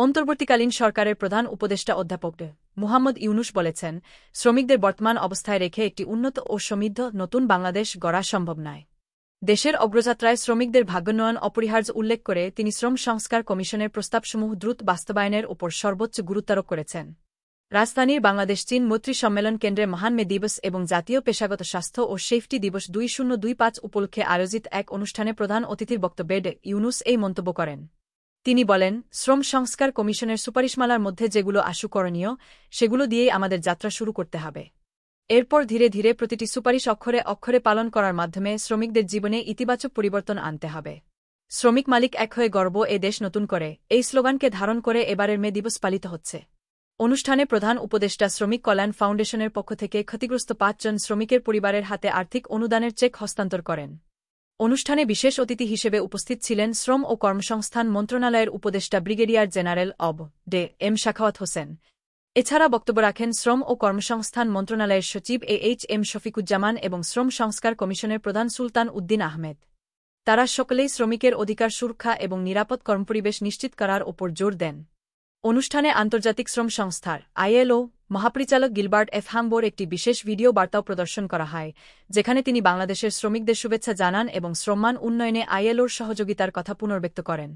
অন্তর্বর্তীকালীন সরকারের প্রধান উপদেষ্টা অধ্যাপক মুহাম্মদ ইউনুস বলেছেন, শ্রমিকদের বর্তমান অবস্থায় রেখে একটি উন্নত ও সমৃদ্ধ নতুন বাংলাদেশ গড়া সম্ভব নয়। দেশের অগ্রযাত্রায় শ্রমিকদের ভাগ্যোন্নয়ন অপরিহার্য উল্লেখ করে তিনি শ্রম সংস্কার কমিশনের প্রস্তাবসমূহ দ্রুত বাস্তবায়নের ওপর সর্বোচ্চ গুরুত্বারোপ করেছেন। রাজধানীর বাংলাদেশ চীন মৈত্রী সম্মেলন কেন্দ্রে মহান মে দিবস এবং জাতীয় পেশাগত স্বাস্থ্য ও সেফটি দিবস 2025 উপলক্ষে আয়োজিত এক অনুষ্ঠানে প্রধান অতিথির বক্তব্যে ইউনুস এই মন্তব্য করেন। তিনি বলেন, শ্রম সংস্কার কমিশনের সুপারিশমালার মধ্যে যেগুলো আশু করণীয়, সেগুলো দিয়েই আমাদের যাত্রা শুরু করতে হবে। এরপর ধীরে ধীরে প্রতিটি সুপারিশ অক্ষরে অক্ষরে পালন করার মাধ্যমে শ্রমিকদের জীবনে ইতিবাচক পরিবর্তন আনতে হবে। শ্রমিক মালিক এক হয়ে গর্ব এ দেশ নতুন করে, এই স্লোগানকে ধারণ করে এবারের মে দিবস পালিত হচ্ছে। অনুষ্ঠানে প্রধান উপদেষ্টা শ্রমিক কল্যাণ ফাউন্ডেশনের পক্ষ থেকে ক্ষতিগ্রস্ত 5 জন শ্রমিকের পরিবারের হাতে আর্থিক অনুদানের চেক হস্তান্তর করেন। অনুষ্ঠানে বিশেষ অতিথি হিসেবে উপস্থিত ছিলেন শ্রম ও কর্মসংস্থান মন্ত্রণালয়ের উপদেষ্টা ব্রিগেডিয়ার জেনারেল অব. এম সাখাওয়াত হোসেন। এছাড়া বক্তব্য রাখেন শ্রম ও কর্মসংস্থান মন্ত্রণালয়ের সচিব এম শফিকুজ্জামান এবং শ্রম সংস্কার কমিশনের প্রধান সুলতান উদ্দিন আহমেদ। তারা সকলেই শ্রমিকের অধিকার সুরক্ষা এবং নিরাপদ কর্মপরিবেশ নিশ্চিত করার ওপর জোর দেন। অনুষ্ঠানে আন্তর্জাতিক শ্রম সংস্থার ILO মহাপরিচালক গিলবার্ট এফ হাম্বোর একটি বিশেষ ভিডিও বার্তাও প্রদর্শন করা হয়, যেখানে তিনি বাংলাদেশের শ্রমিকদের শুভেচ্ছা জানান এবং শ্রমমান উন্নয়নে ILOর সহযোগিতার কথা পুনর্ব্যক্ত করেন।